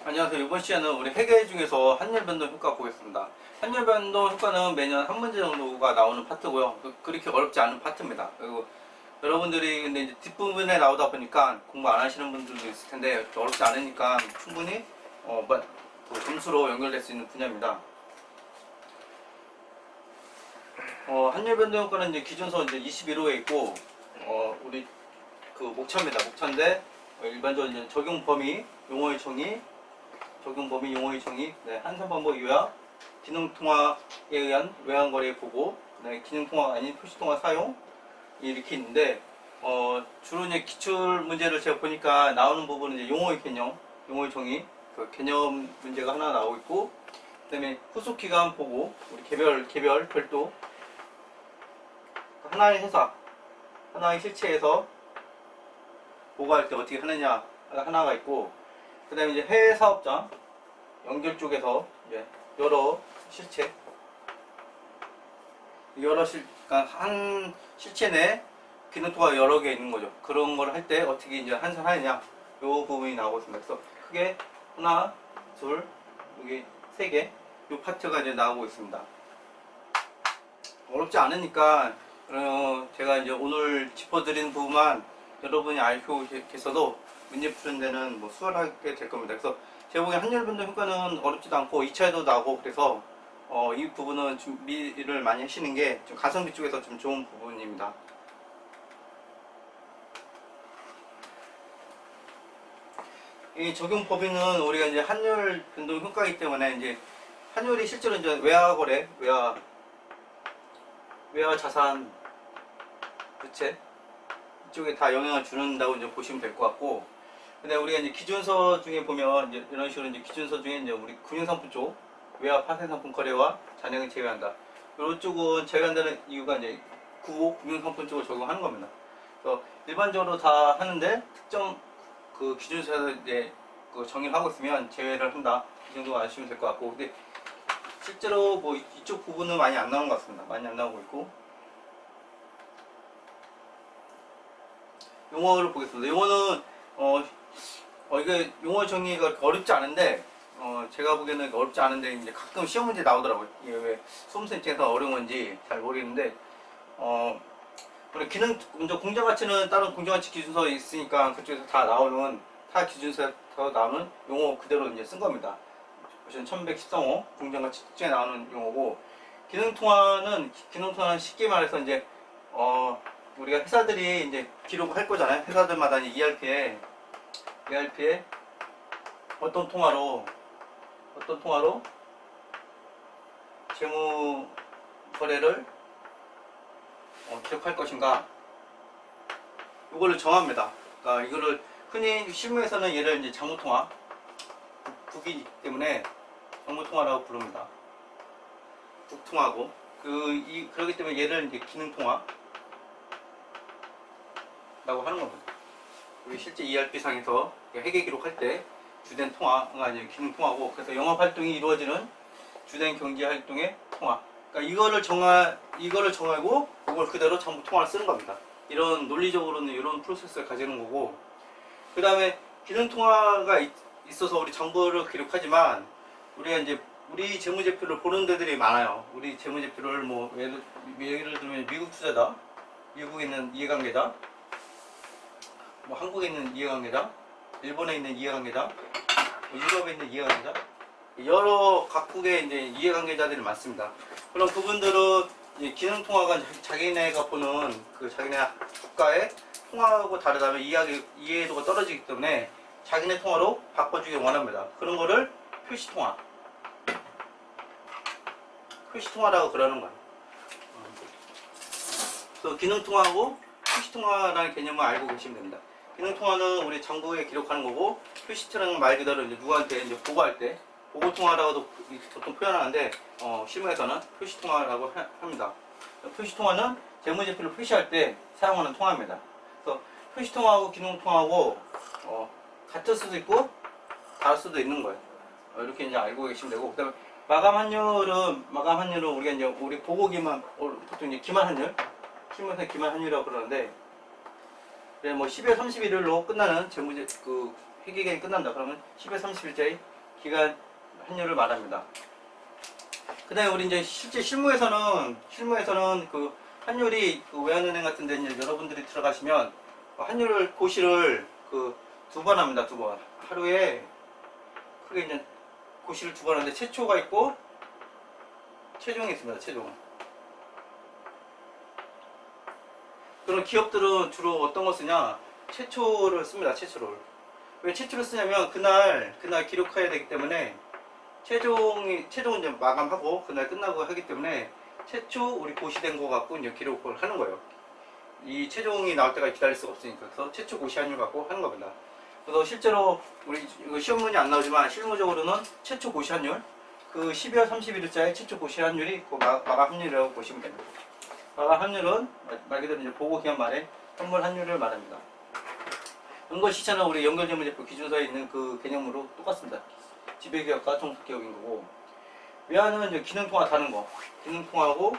안녕하세요. 이번 시간은 우리 회계 중에서 환율 변동 효과 보겠습니다. 환율 변동 효과는 매년 한 문제 정도가 나오는 파트고요. 그렇게 어렵지 않은 파트입니다. 그리고 여러분들이 근데 이제 뒷부분에 나오다 보니까 공부 안 하시는 분들도 있을 텐데 어렵지 않으니까 충분히 그 점수로 연결될 수 있는 분야입니다. 환율 변동 효과는 이제 기준서 이제 21호에 있고 우리 그 목차입니다. 목차인데 일반적으로 이제 적용 범위, 용어의 정의, 적용 범위, 용어의 정의, 한산반복 요약, 기능통화에 의한 외환거래 보고, 기능통화가 아닌 표시통화 사용 이렇게 있는데 주로 이제 기출 문제를 제가 보니까 나오는 부분은 이제 용어의 개념, 용어의 정의, 그 개념 문제가 하나 나오고 있고, 그다음에 후속 기간 보고, 우리 개별 별도 하나의 회사, 하나의 실체에서 보고할 때 어떻게 하느냐 하나가 있고, 그 다음에 이제 해외 사업자 연결 쪽에서 이제 여러 실체, 그러니까 한 실체 내 기능토가 여러 개 있는 거죠. 그런 걸 할 때 어떻게 이제 환산하느냐, 요 부분이 나오고 있습니다. 그래서 크게 하나, 둘, 여기 세 개, 요 파트가 이제 나오고 있습니다. 어렵지 않으니까 제가 이제 오늘 짚어드리는 부분만 여러분이 알고 계셔도 문제 푸는 데는 뭐 수월하게 될 겁니다. 그래서 제가 보기엔 환율 변동 효과는 어렵지도 않고 2차에도 나오고, 그래서 이 부분은 준비를 많이 하시는 게 좀 가성비 쪽에서 좀 좋은 부분입니다. 이 적용 범위는 우리가 이제 환율 변동 효과이기 때문에 이제 환율이 실제로 이제 외화 거래, 외화 자산 부채 이쪽에 다 영향을 주는다고 이제 보시면 될 것 같고, 근데 우리가 이제 기준서 중에 보면 이제 이런 식으로 이제 기준서 중에 이제 우리 금융상품 쪽 외화 파생상품 거래와 잔액을 제외한다. 이런 쪽은 제외한다는 이유가 이제 구호 금융상품 쪽을 적용하는 겁니다. 그래서 일반적으로 다 하는데 특정 그 기준서에서 이제 그 정의를 하고 있으면 제외를 한다. 이 정도 아시면 될 것 같고, 근데 실제로 뭐 이쪽 부분은 많이 안 나오는 것 같습니다. 많이 안 나오고 있고. 용어를 보겠습니다. 용어는 이게 용어 정의가 어렵지 않은데 제가 보기에는 어렵지 않은데 이제 가끔 시험 문제 나오더라고요. 이게 왜 수험생 입장에서 어려운 건지 잘 모르겠는데 우리 기능 먼저 공정가치는 다른 공정가치 기준서에 있으니까 그쪽에서 다 나오는 타 기준서에서 나오는 용어 그대로 이제 쓴 겁니다. 보시면 1113호 공정가치 특징에 나오는 용어고, 기능통화는 쉽게 말해서 이제 우리가 회사들이 이제 기록을 할 거잖아요. 회사들마다 이제 ERP에 어떤 통화로 재무 거래를 기록할 것인가, 이거를 정합니다. 그러니까 이거를 흔히 실무에서는 얘를 이제 장부통화, 국이기 때문에 장부통화라고 부릅니다. 국통화고, 그렇기 때문에 얘를 이제 기능통화 라고 하는 겁니다. 우리 실제 ERP 상에서 회계 기록할 때 주된 통화가 이제 기능 통화고, 그래서 영업 활동이 이루어지는 주된 경제 활동의 통화. 그러니까 이거를 정하고 이걸 그대로 장부 통화를 쓰는 겁니다. 이런 논리적으로는 이런 프로세스를 가지는 거고, 그 다음에 기능 통화가 있어서 우리 정보를 기록하지만 우리가 이제 우리 재무제표를 보는 데들이 많아요. 우리 재무제표를 뭐 예를 들면 미국 투자자, 미국에 있는 이해관계자, 뭐 한국에 있는 이해관계자, 일본에 있는 이해관계자, 유럽에 있는 이해관계자, 여러 각국의 이제 이해관계자들이 많습니다. 그럼 그분들은 이제 기능 통화가 자기네가 보는 그 자기네 국가의 통화하고 다르다면 이해도가 떨어지기 때문에 자기네 통화로 바꿔주길 원합니다. 그런 거를 표시통화라고 그러는 거예요. 그래서 기능 통화하고 표시통화라는 개념을 알고 계시면 됩니다. 기능통화는 우리 장부에 기록하는 거고, 표시트라는 말 그대로 이제 누구한테 이제 보고할 때 보고통화라고도 보통 표현하는데 실무에서는 표시통화라고 합니다. 표시통화는 재무제표를 표시할 때 사용하는 통화입니다. 그래서 표시통화하고 기능통화하고 같을 수도 있고 다를 수도 있는 거예요. 이렇게 이제 알고 계시면 되고, 그다음에 마감 환율은 우리가 이제 우리 보고기만 보통 이제 기말 환율, 실무에서 기말 환율이라고 그러는데, 뭐 12월 31일로 끝나는 회계 기간이 끝난다. 그러면 10에 30일짜리 기간 환율을 말합니다. 그 다음에 우리 이제 실제 실무에서는 그 환율이 그 외환은행 같은 데 이제 여러분들이 들어가시면 환율 고시를 그 2번 합니다. 2번. 하루에 크게 이제 고시를 2번 하는데 최초가 있고 최종이 있습니다. 최종. 그런 기업들은 주로 어떤 거 쓰냐? 최초를 씁니다. 최초를. 왜 최초를 쓰냐면 그날 기록해야 되기 때문에 최종은 이제 마감하고 그날 끝나고 하기 때문에 최초 우리 고시된 거 갖고 이제 기록을 하는 거예요. 이 최종이 나올 때까지 기다릴 수가 없으니까. 그래서 최초 고시 환율 갖고 하는 겁니다. 그래서 실제로 우리 이거 시험문이 안 나오지만 실무적으로는 최초 고시 환율 그 12월 31일자의 최초 고시 환율이 그 마감 환율이라고 보시면 됩니다. 마감 환율은 말 그대로 이제 보고 기간 말에 선물 환율을 말합니다. 연거시차는 우리 연결재무제표 기준서에 있는 그 개념으로 똑같습니다. 지배기업과 종속기업인 거고, 외화는 이제 기능통화 다른 거, 기능통화하고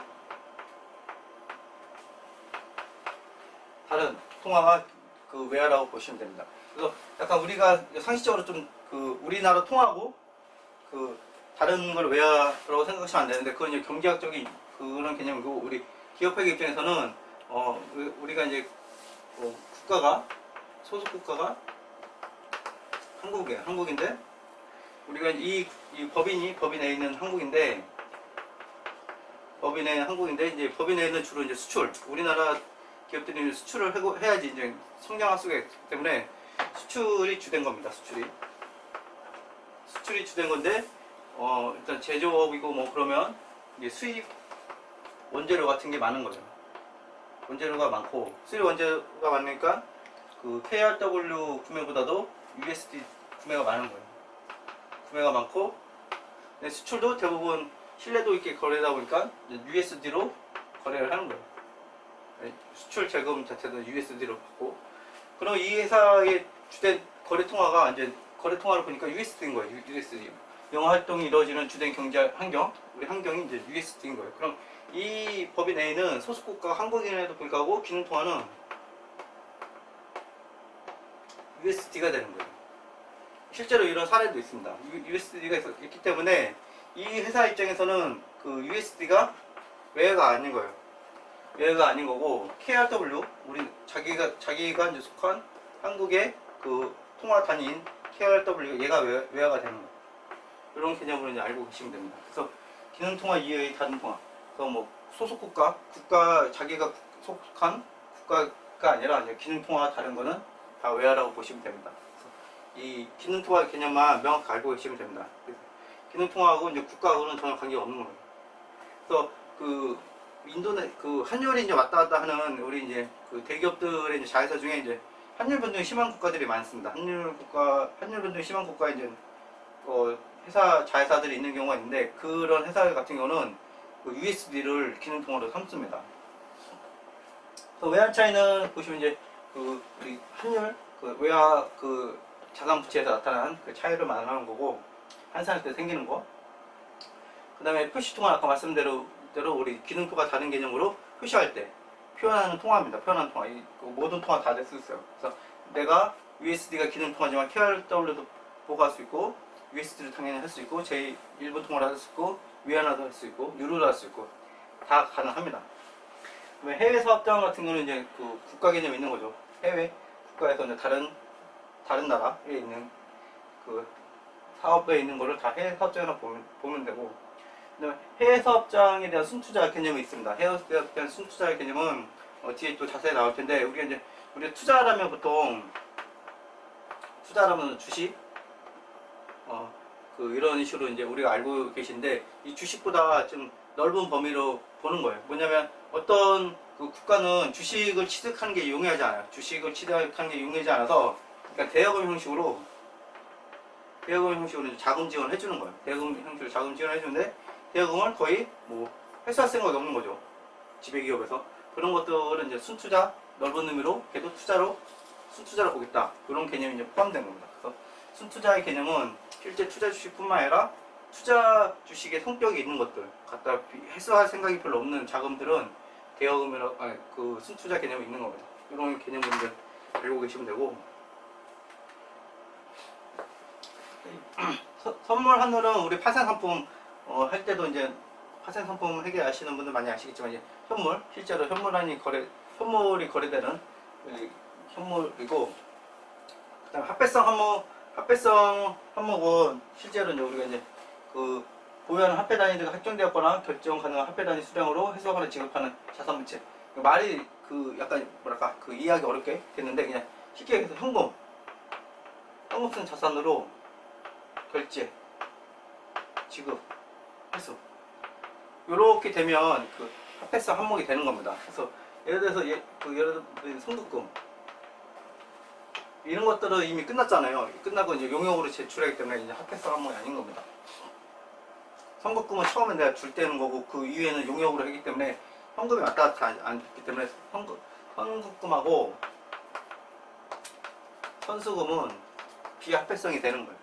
다른 통화가 그 외화라고 보시면 됩니다. 그래서 약간 우리가 상식적으로 좀 그 우리나라 통화하고 그 다른 걸 외화라고 생각하시면 안 되는데 그건 이제 경제학적인 그런 개념이고, 우리 기업회계 입장에서는 우리가 이제 국가가 소속 국가가 한국인데 우리가 이 법인 내에 있는 한국인데 이제 법인 내에는 주로 이제 수출, 우리나라 기업들이 수출을 해야지 이제 성장할 수가 있기 때문에 수출이 주된 겁니다. 수출이 주된 건데 일단 제조업이고 뭐 그러면 이제 수입 원재료 같은 게 많은 거죠. 원재료가 많고 수입 원재료가 많으니까 그 KRW 구매보다도 USD 구매가 많은 거예요. 구매가 많고 수출도 대부분 신뢰도 있게 거래다 보니까 USD로 거래를 하는 거예요. 수출 자금 자체도 USD로 받고, 그럼 이 회사의 주된 거래 통화가 이제 거래 통화를 보니까 USD인 거예요. USD. 영화 활동이 이루어지는 주된 경제 환경, 우리 환경이 이제 USD인 거예요. 그럼 이 법인 A는 소속국가 한국인에도 불구하고 기능 통화는 USD가 되는 거예요. 실제로 이런 사례도 있습니다. USD가 있기 때문에 이 회사 입장에서는 그 USD가 외화가 아닌 거예요. 외화가 아닌 거고, KRW, 우리 자기가 이제 속한 한국의 그 통화 단위인 KRW, 얘가 외화가 되는 거예요. 이런 개념으로 이제 알고 계시면 됩니다. 그래서 기능 통화 이외의 다른 통화, 그래서 뭐 소속 국가 자기가 속한 국가가 아니라 이제 기능 통화 다른 거는 다 외화라고 보시면 됩니다. 그래서 이 기능 통화 개념만 명확히 알고 계시면 됩니다. 기능 통화하고 이제 국가하고는 전혀 관계가 없는 거예요. 그래서 그 환율이 이제 왔다 갔다 하는 우리 이제 그 대기업들의 이제 자회사 중에 이제 환율 변동이 심한 국가들이 많습니다. 환율 변동이 심한 국가에 이제 회사 자회사들이 있는 경우가 있는데, 그런 회사 같은 경우는 그 USD를 기능 통화로 삼습니다. 외환 차이는 보시면 이제 우리 환율 외화 자산 부채에서 나타난 그 차이를 말하는 거고, 환산할 때 생기는 거. 그 다음에 표시통화, 아까 말씀대로 우리 기능표가 다른 개념으로 표시할 때 표현하는 통화입니다. 표현하는 통화. 모든 통화 다 될 수 있어요. 그래서 내가 USD가 기능 통화지만 KRW도 보고할 수 있고, USD를 당연히 할 수 있고, 제1분 통화를 할 수 있고, 위안화도 할 수 있고, 유로도 할 수 있고, 다 가능합니다. 해외 사업장 같은 경우는 이제 그 국가 개념이 있는 거죠. 해외 국가에서 이제 다른 나라에 있는 그 사업에 있는 거를 다 해외 사업장이라고 보면 되고, 그다음에 해외 사업장에 대한 순투자 개념이 있습니다. 해외 사업장에 대한 순투자 개념은 뒤에 또 자세히 나올 텐데, 우리가 투자라면 보통 주식 이런 식으로 이제 우리가 알고 계신데, 이 주식보다 좀 넓은 범위로 보는 거예요. 뭐냐면 어떤 그 국가는 주식을 취득하는 게 용이하지 않아요. 주식을 취득하는 게 용이하지 않아서, 그러니까 대여금 형식으로 이제 자금 지원을 해주는 거예요. 대여금 형식으로 자금 지원을 해주는데, 대여금을 거의 뭐 회수할 생각이 없는 거죠. 지배기업에서. 그런 것들은 이제 순투자, 넓은 의미로 걔도 순투자로 보겠다. 그런 개념이 이제 포함된 겁니다. 그래서 순투자의 개념은 실제 투자 주식뿐만 아니라 투자 주식의 성격이 있는 것들 갖다 회수할 생각이 별로 없는 자금들은 대여금이라고 그 순투자 개념이 있는 겁니다. 이런 개념을 이제 알고 계시면 되고, 선물 환율은 우리 파생 상품 할 때도 이제 파생 상품 회계 아시는 분들 많이 아시겠지만 이제 현물 실제로 현물이 거래되는 현물이고, 그다음 합배성 항목은 실제로 이제 우리가 이제 그 보유하는 화폐 단위가 확정되었거나 결정 가능한 화폐 단위 수량으로 해소하거나 지급하는 자산 부채. 말이 그 약간 뭐랄까 그 이해하기 어렵게 됐는데 그냥 쉽게 얘기해서 현금 쓴 자산으로 결제, 지급, 회수 이렇게 되면 그 화폐성 항목이 되는 겁니다. 그래서 예를 들어서 예를 들어 성급금 이런 것들은 이미 끝났잖아요. 끝나고 이제 용역으로 제출하기 때문에 이제 화폐성 항목이 아닌 겁니다. 성급금은 처음에 내가 줄 때는 거고 그 이후에는 용역으로 하기 때문에 현금이 왔다 갔다 않기 때문에 현금금하고 선수금은 비합폐성이 되는 거예요.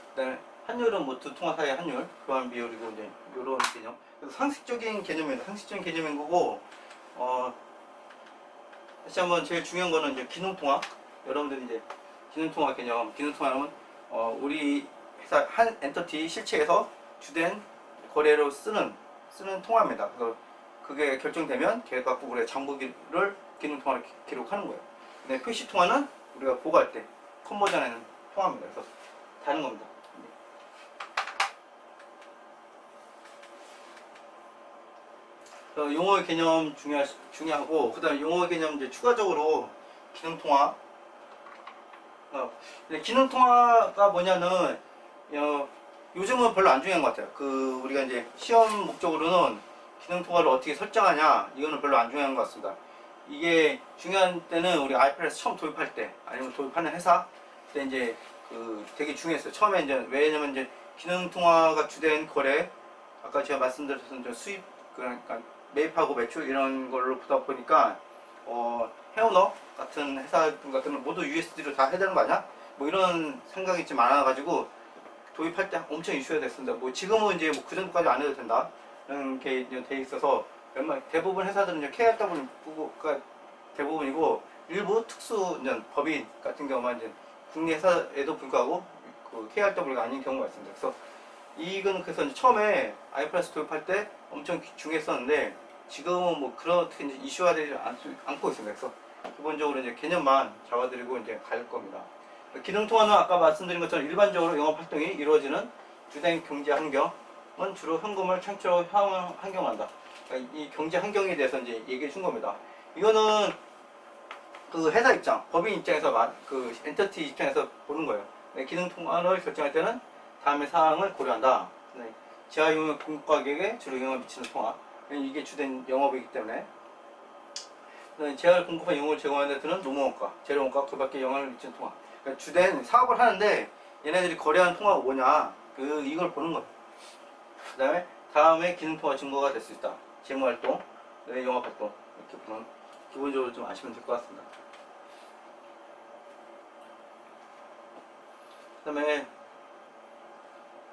그다음에 환율은 뭐 두 통화 사이의 환율, 교환 비율이고 이제 이런 개념. 그래서 상식적인 개념입니다. 상식적인 개념인 거고, 다시 한번 제일 중요한 거는 이제 기능통화. 여러분들이 이제 기능통화 개념, 기능통화는 우리 회사 한 엔터티 실체에서 주된 거래로 쓰는 통화입니다. 그래서 그게 결정되면 계획과 구글의 장부를 기능통화로 기록하는 거예요. 근데 표시통화는 우리가 보고할 때 컨버전하는 통화입니다. 그래서 다른 겁니다. 용어의 개념 중요하고, 그 다음에 용어의 개념 이제 추가적으로 기능통화. 기능통화가 뭐냐는 요즘은 별로 안 중요한 것 같아요. 우리가 이제 시험 목적으로는 기능통화를 어떻게 설정하냐 이거는 별로 안 중요한 것 같습니다. 이게 중요한 때는 우리 IFRS 처음 도입할 때 아니면 도입하는 회사 때 이제 되게 중요했어요. 처음에 이제 왜냐면 이제 기능통화가 주된 거래, 아까 제가 말씀드렸던 수입 그러니까 매입하고 매출 이런 걸로 보다 보니까 헤어너 같은 회사들 같은 건 모두 USD로 다 해야 되는 거 아니야? 뭐 이런 생각이 좀 많아가지고 도입할 때 엄청 이슈가 됐습니다. 뭐 지금은 이제 뭐 그 정도까지 안 해도 된다 이런 게 돼 있어서 대부분 회사들은 이제 KRW가 대부분이고, 일부 특수 이제 법인 같은 경우만 이제 국내 회사에도 불구하고 그 KRW가 아닌 경우가 있습니다. 그래서 이건 그래서 이제 처음에 IFRS 도입할 때 엄청 중요했었는데 지금은 뭐 그렇게 이제 이슈화되지 않고 있습니다. 그래서 기본적으로 이제 개념만 잡아드리고 이제 갈 겁니다. 기능통화는 아까 말씀드린 것처럼 일반적으로 영업 활동이 이루어지는 주된 경제 환경은 주로 현금을 창출하고 환경한다. 그러니까 이 경제 환경에 대해서 이제 얘기해 준 겁니다. 이거는 그 회사 입장, 법인 입장에서 그 엔터티 입장에서 보는 거예요. 기능통화를 결정할 때는 다음의 사항을 고려한다. 제한용역 공급가격에 주로 영향을 미치는 통화. 이게 주된 영업이기 때문에 제한을 공급한 용어를 제공하는 데 드는 노무원가, 재료원가, 그 밖에 영향을 미치는 통화. 그러니까 주된 사업을 하는데 얘네들이 거래하는 통화가 뭐냐, 이걸 보는 거예요. 그 다음에 기능통화 증거가 될 수 있다. 재무활동, 영업활동 이렇게 보면 기본적으로 좀 아시면 될 것 같습니다. 그 다음에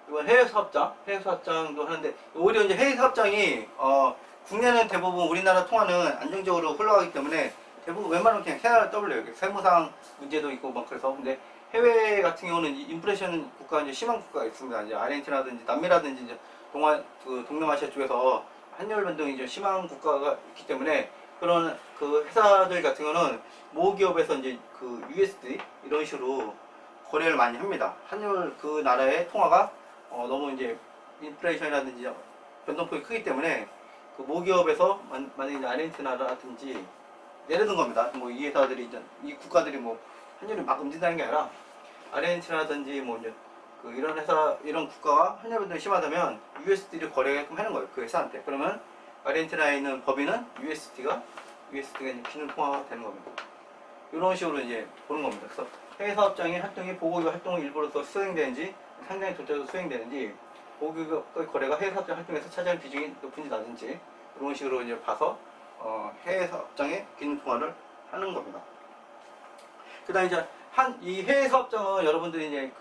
이건 해외사업장도 하는데, 오히려 이제 해외사업장이 국내는 대부분 우리나라 통화는 안정적으로 흘러가기 때문에 대부분 웬만하면 그냥 KRW, 세무상 문제도 있고 막 그래서. 근데 해외 같은 경우는 인플레이션 국가 이제 심한 국가가 있습니다. 이제 아르헨티나든지 남미라든지 이제 동남아시아 쪽에서 환율 변동이 좀 심한 국가가 있기 때문에 그런 그 회사들 같은 경우는 모기업에서 이제 그 USD 이런 식으로 거래를 많이 합니다. 환율 그 나라의 통화가 너무 이제 인플레이션이라든지 변동폭이 크기 때문에 그 모기업에서 만약에 이제 아르헨티나라든지 예를 든 겁니다. 뭐 이 회사들이 이제 이 국가들이 뭐 환율이 막 움직인다는 게 아니라 아르헨티나라든지 뭐 이제 이런 회사 이런 국가가 환율 변동이 심하다면 USD를 거래하게끔 하는 거예요. 그 회사한테. 그러면 아르헨티나에 있는 법인은 USD가 이제 기능 통화가 되는 겁니다. 이런 식으로 이제 보는 겁니다. 그래서 해외 사업장의 활동이 보고기업 활동의 일부로서 수행되는지 상당히 절대로 수행되는지, 보고기업의 거래가 해외 사업장 활동에서 차지하는 비중이 높은지 낮은지 이런 식으로 이제 봐서 해외 사업장의 기능 통화를 하는 겁니다. 그다음 이제 이 해외 사업장은 여러분들이 이제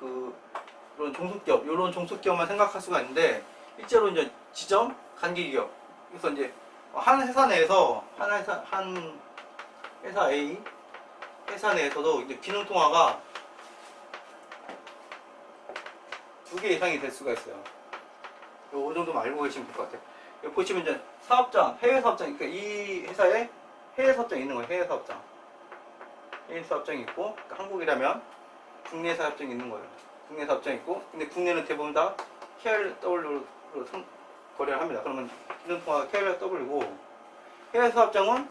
이런 종속기업만 생각할 수가 있는데, 실제로 이제 지점 간기기업. 그래서 이제 한 회사 내에서 한 회사 A 회사 내에서도 이제 기능 통화가 두 개 이상이 될 수가 있어요. 요 정도만 알고 계시면 될 것 같아요. 여기 보시면 이제 사업장, 해외 사업장, 그러니까 이 회사에 해외 사업장이 있는 거예요. 해외 사업장. 해외 사업장이 있고, 그러니까 한국이라면 국내 사업장이 있는 거예요. 국내 사업장이 있고, 근데 국내는 대부분 다 KRW로 거래를 합니다. 그러면 기능통화가 KRW고, 해외 사업장은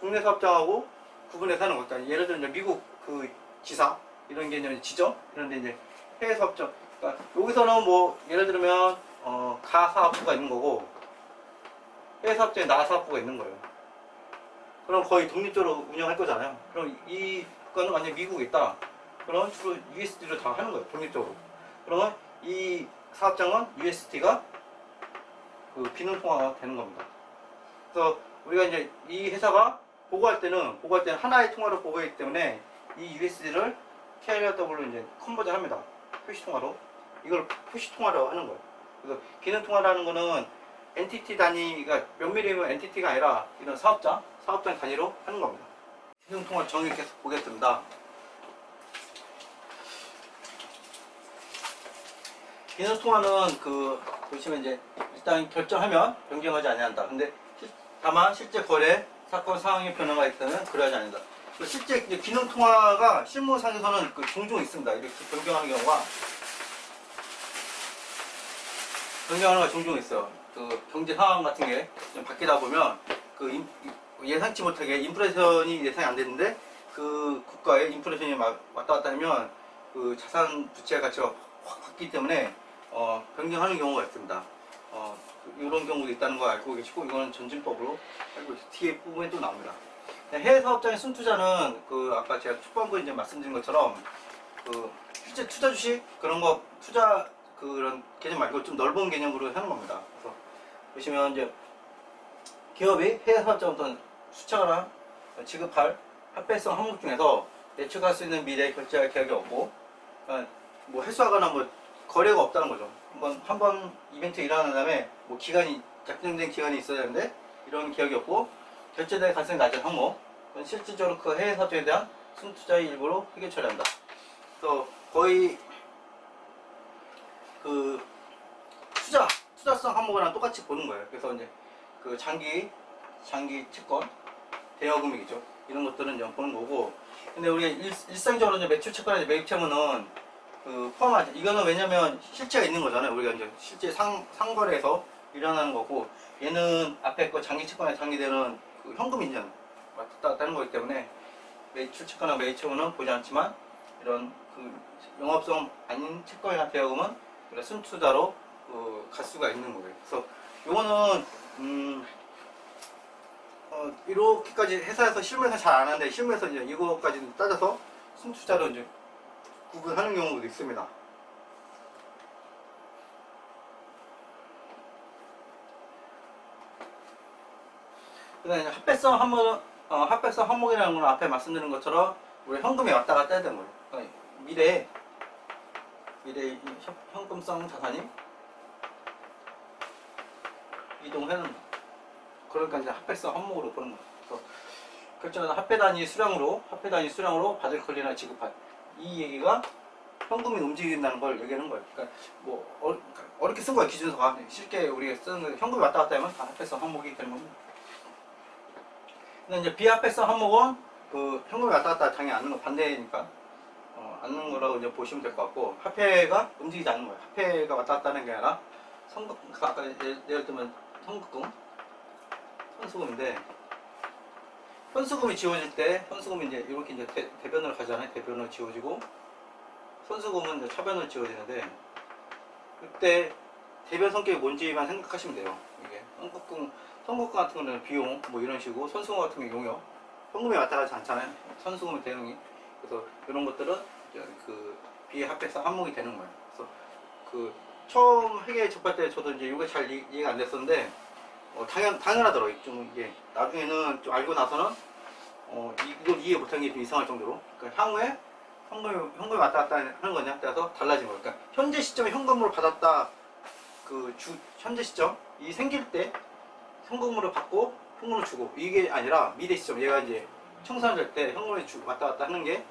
국내 사업장하고 구분해서 하는 거예요. 그러니까 예를 들어 이제 미국 그 지사, 이런 게 이제 지점, 이런데 이제 해외 사업장. 그러니까 여기서는 뭐 예를 들면 가 사업부가 있는 거고 해외 사업장에 나 사업부가 있는 거예요. 그럼 거의 독립적으로 운영할 거잖아요. 그럼 이 국가는 완전 미국에 있다. 그럼 주로 USD로 다 하는 거예요. 독립적으로. 그러면 이 사업장은 USD가 그 기능 통화가 되는 겁니다. 그래서 우리가 이제 이 회사가 보고할 때는 하나의 통화로 보고하기 때문에 이 USD를 KRW로 이제 컨버전 합니다. 표시 통화로. 이걸 표시 통화라고 하는 거예요. 그래서 기능 통화라는 거는 엔티티 단위가 면밀히면 엔티티가 아니라 이런 사업장 단위로 하는 겁니다. 기능 통화 정의 계속 보겠습니다. 기능 통화는 그 보시면 이제 일단 결정하면 변경하지 아니한다. 근데 다만 실제 거래 사건 상황의 변화가 있다면 그러하지 않는다. 실제 이제 기능 통화가 실무상에서는 그 종종 있습니다. 이렇게 변경하는 경우가 종종 있어요. 그 경제 상황 같은 게 좀 바뀌다 보면 그 예상치 못하게 인플레이션이 예상이 안 되는데 그 국가의 인플레이션이 막 왔다 갔다 하면 그 자산 부채 가치가 확 바뀌기 때문에 변경하는 경우가 있습니다. 이런 경우도 있다는 거 알고 계시고 이거는 전진법으로 알고 계시고 뒤에 부분에 또 나옵니다. 해외 사업장의 순투자는 그 아까 제가 초반부에 이제 말씀드린 것처럼 그 실제 투자 주식 그런 거 투자 그런 개념 말고 좀 넓은 개념으로 하는 겁니다. 그래서 보시면 이제 기업이 해외 사업자부터 수착하나 지급할 합배성 항목 중에서 예측할 수 있는 미래 결제할 계획이 없고 뭐 회수하거나 뭐 거래가 없다는 거죠. 한번 이벤트 일어난 다음에 뭐 기간이 약정된 기간이 있어야 하는데 이런 기억이 없고 결제될 가능성이 낮은 항목 실질적으로 그 해외 사업자에 대한 순투자의 일부로 해결 처리한다. 또 거의 그 투자성 항목이랑 똑같이 보는 거예요. 그래서 이제 그 장기 채권 대여금액이죠. 이런 것들은 이제 보는 거고. 근데 우리가 일상적으로 이제 매출 채권이나 매입 채무는 그 포함하지. 이거는 왜냐면 실체가 있는 거잖아요. 우리가 이제 실제 상거래에서 일어나는 거고, 얘는 앞에 거 장기 채권에 장기되는 그 현금 인전 왔다 갔다 하는 거기 때문에 매출 채권이나 매입 채무는 보지 않지만 이런 그 영업성 아닌 채권이나 대여금은 순투자로 갈 수가 있는 거예요. 그래서 요거는 이렇게까지 회사에서 실무에서 잘 안 하는데 실무에서 이제 이거까지 따져서 순투자로 이제 구분하는 경우도 있습니다. 그다음에 합배성 항목이라는 건 앞에 말씀드린 것처럼 우리 현금이 왔다 갔다 해야 되는 거예요. 그러니까 미래에 현금성 자산이 이동하는 거. 그러니까 이제 합배성 항목으로 보는 거예요. 그래서 결정하는 합배 단위 수량으로 받을 권리나 지급할 이 얘기가 현금이 움직인다는 걸 얘기하는 거예요. 그러니까 뭐 어렵게 쓴 거예요. 기준서가 쉽게 우리가 쓰는 거 현금이 왔다 갔다 하면 다 합배성 항목이 되는 겁니다. 근데 이제 비합배성 항목은 그 현금이 왔다 갔다 당연히 않는 거 반대니까 않는 거라고 이제 보시면 될 것 같고, 화폐가 움직이지 않는 거예요. 화폐가 왔다 갔다 하는 게 아니라 아까 예를 들면 현수금인데 현수금이 지워질 때 현수금이 이제 이렇게 이제 대변을 가잖아요. 대변을 지워지고 선수금은 이제 차변을 지워지는데 그때 대변 성격이 뭔지만 생각하시면 돼요. 이게 선급금 같은 거는 비용 뭐 이런 식이고 선수금 같은 게 용역 현금이 왔다 가지 않잖아요. 선수금의 대응이. 그래서 이런 것들은 그 비합배성 항목이 되는 거예요. 그래서 그 처음 회계 접할 때 저도 이제 이게 잘 이해가 안 됐었는데 당연하더라고요. 좀 이게 나중에는 좀 알고 나서는 이걸 이해 못한 게 좀 이상할 정도로. 그러니까 향후에 현금이 왔다 갔다 하는 거냐 따라서 달라진 거예요. 그러니까 현재 시점에 현금으로 받았다 현재 시점 이 생길 때 현금으로 받고 현금으로 주고 이게 아니라 미래 시점 얘가 이제 청산될 때 현금이 왔다 갔다 하는 게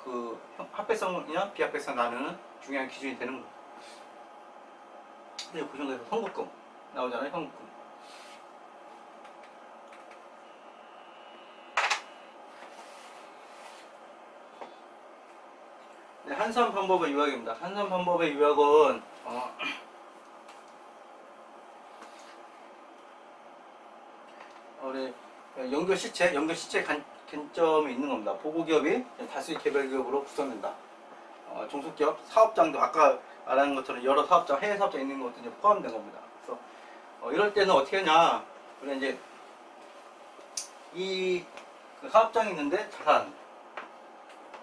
그 합배성이나 비합배성 나누는 중요한 기준이 되는 거예요. 이제 보시면 현금금 나오잖아요. 현금금. 네, 한산 방법의 요약입니다. 한산 방법의 요약은 우리 연결 시체 관점이 있는 겁니다. 보고기업이 다수의 개별기업으로 구성된다. 중소기업, 사업장도 아까 말한 것처럼 여러 사업장, 해외 사업장 있는 것도 이제 포함된 겁니다. 그래서 이럴 때는 어떻게 하냐? 우리가 이제 그 사업장이 있는데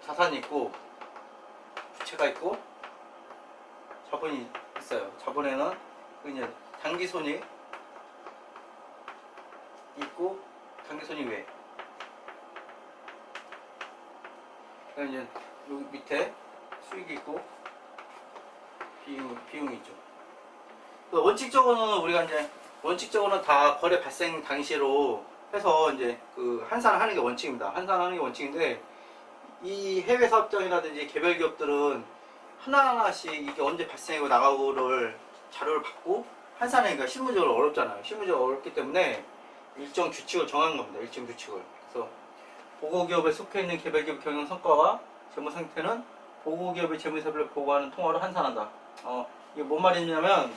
자산이 있고 부채가 있고 자본이 있어요. 자본에는 이제 당기손이 있고 당기손이 외. 그다음에 이제 여기 밑에 수익이 있고 비용이 있죠. 원칙적으로는 다 거래 발생 당시로 해서 이제 그 환산하는 게 원칙입니다. 환산하는 게 원칙인데 이 해외 사업장이라든지 개별 기업들은 하나하나씩 이게 언제 발생하고 나가고를 자료를 받고 환산하기가 실무적으로 어렵잖아요. 실무적으로 어렵기 때문에 일정 규칙을 정한 겁니다. 일정 규칙을. 그래서 보고기업에 속해 있는 개별기업 경영 성과와 재무 상태는 보고기업의 재무세를 보고하는 통화로 환산한다. 이게 뭔 말이냐면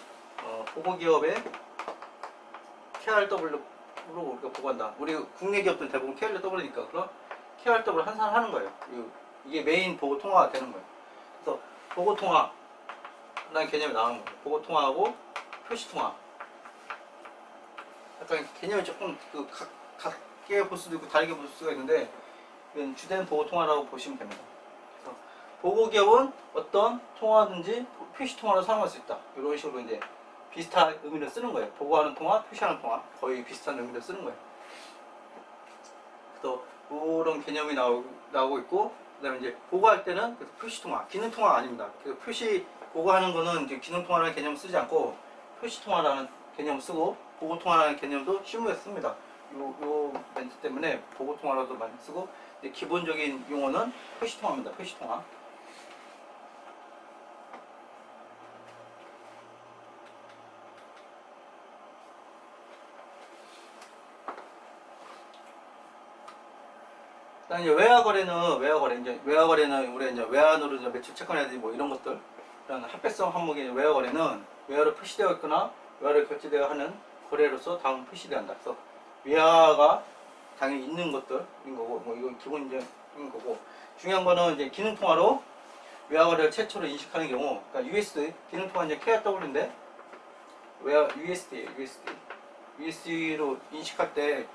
보고기업의 KRW로 우리가 보고한다. 우리 국내 기업들은 대부분 KRW니까 그럼 KRW를 환산하는 거예요. 이게 메인 보고 통화가 되는 거예요. 그래서 보고 통화라는 개념이 나오는 거예요. 보고 통화하고 표시 통화. 약간 개념이 조금 같게 볼 수도 있고 다르게 볼 수가 있는데 이건 주된 보고 통화라고 보시면 됩니다. 그래서 보고 기업은 어떤 통화든지 표시 통화로 사용할 수 있다. 이런 식으로 이제 비슷한 의미를 쓰는 거예요. 보고하는 통화, 표시하는 통화 거의 비슷한 의미를 쓰는 거예요. 그래서 그런 개념이 나오고 있고 그다음에 이제 보고할 때는 표시 통화, 기능 통화가 아닙니다. 그래서 표시 보고하는 거는 이제 기능 통화라는 개념을 쓰지 않고 표시 통화라는 개념을 쓰고 보고 통화라는 개념도 실무에서 씁니다. 요 멘트 때문에 보고 통화라도 많이 쓰고 기본적인 용어는 표시 통화입니다. 표시 통화. 그다음에 이제 외화거래는 우리 이제 외환으로 이제 매출 채권이라든지 뭐 이런 것들 이런 합배성 항목의 외화거래는 외화로 표시되어 있거나 외화를 결제되어 하는 거래로서 다음 표시되어 한다. 그래서 외화가 당연히 있는 것들인 거고 뭐 이건 기본적인 거고 중요한 거는 이제 기능 통화로 외화거래를 최초로 인식하는 경우 그러니까 USD 기능 통화 이제 KRW인데 외화 USD예요. USD로 인식할 때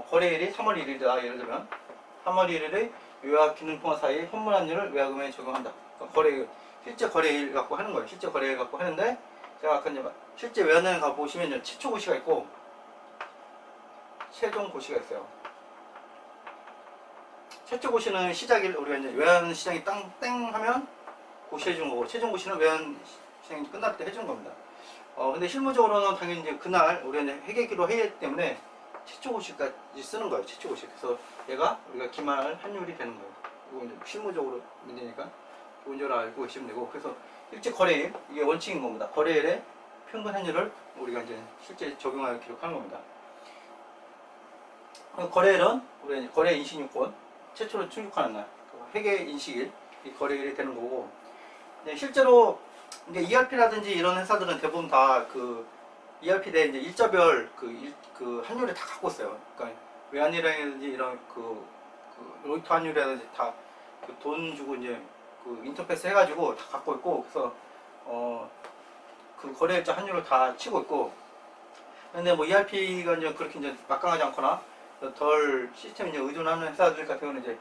거래일이 3월 1일이다. 예를 들면 3월 1일에 외화 기능 통화 사이 현물 환율을 외화금에 적용한다. 그러니까 실제 거래일 갖고 하는 거예요. 실제 거래일 갖고 하는데 제가 아까 이제 실제 외환은행 가 보시면 최초 고시가 있고 최종 고시가 있어요. 최초 고시는 시작일 우리가 이제 외환 시장이 땡 하면 고시해 주는 거고 최종 고시는 외환 시장이 끝날 때 해주는 겁니다. 근데 실무적으로는 당연히 이제 그날 우리가 이제 회계기로 해야 때문에 최초 고시까지 쓰는 거예요. 최초 고시. 그래서 얘가 우리가 기말 환율이 되는 거예요. 이거 이제 실무적으로 문제니까 기본적으로 알고 계시면 되고 그래서 실제 거래일 이게 원칙인 겁니다. 거래일의 평균 환율을 우리가 이제 실제 적용하여 기록하는 겁니다. 거래일은 우리가 거래 인식 요건 최초로 출력하는 날 회계 인식일 이 거래일이 되는 거고 실제로 이제 ERP라든지 이런 회사들은 대부분 다 그 ERP 내 이제 일자별 그 환율을 다 갖고 있어요. 그러니까 외환이라든지 이런 그 로이터 환율이라든지 다 그 돈 주고 이제 그 인터페이스 해가지고 다 갖고 있고 그래서 그 거래일자 환율을 다 치고 있고 근데 뭐 ERP가 이제 그렇게 이제 막강하지 않거나 덜 시스템에 이제 의존하는 회사들 같은 경우는 이제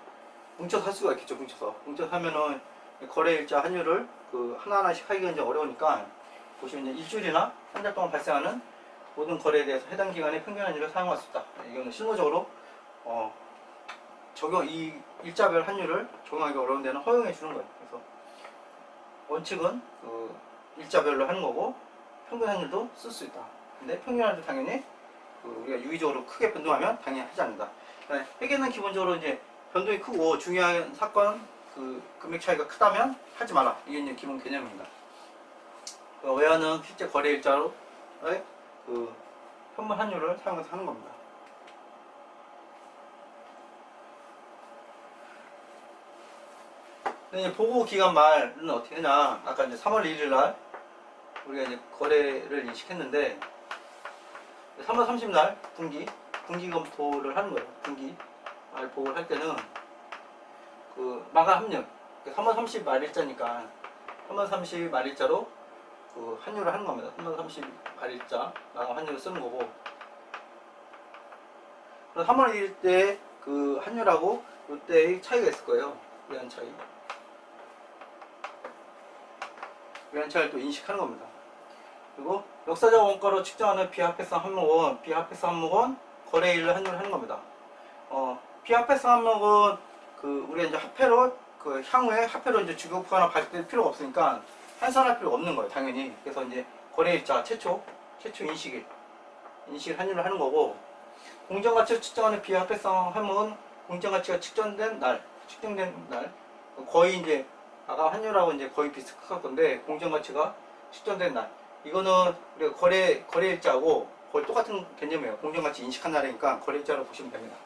뭉쳐서 할 수가 있겠죠. 뭉쳐서 하면은 거래일자 환율을 그 하나하나씩 하기가 이제 어려우니까 보시면 이제 일주일이나 한 달 동안 발생하는 모든 거래에 대해서 해당 기간의 평균 환율을 사용할 수 있다. 이거는 실무적으로 이 일자별 환율을 적용하기 어려운 데는 허용해 주는 거예요. 그래서 원칙은 그 일자별로 하는 거고 평균 환율도 쓸 수 있다. 근데 평균 환율도 당연히 우리가 유의적으로 크게 변동하면 당연히 하지 않는다. 회계는 기본적으로 이제 변동이 크고 중요한 사건 그 금액 차이가 크다면 하지 마라. 이게 이제 기본 개념입니다. 그 외화는 실제 거래일자로 그 현물 환율을 사용해서 하는 겁니다. 근데 이제 보고 기간 말은 어떻게 되냐? 아까 이제 3월 1일 날 우리가 이제 거래를 인식했는데 3월 30일 날 분기 검토를 하는 거예요. 분기 말 보고를 할 때는 그 마감 합력 3월 30일 말일자니까 3월 30일 말일자로 그 환율을 하는 겁니다. 3월 30일 말일자 마감 환율을 쓰는 거고, 3월 1일 때 그 환율하고 이때의 차이가 있을 거예요. 외환 차이. 외환 차이를 또 인식하는 겁니다. 그리고 역사적 원가로 측정하는 비합회성 항목은 거래일을 환율을 하는 겁니다. 비합회성 항목은 그 우리가 이제 화폐로 그 향후에 화폐로 이제 주고받거나 발행될 필요가 없으니까 환산할 필요가 없는 거예요, 당연히. 그래서 이제 거래일자 최초 인식을 환율을 하는 거고, 공정가치를 측정하는 비합회성 항목은 공정가치가 측정된 날 거의 이제 아까 환율하고 이제 거의 비슷할 건데, 공정가치가 측정된 날 이거는 우리가 거래일자하고 거의 똑같은 개념이에요. 공정가치 인식한 날이니까 거래일자로 보시면 됩니다.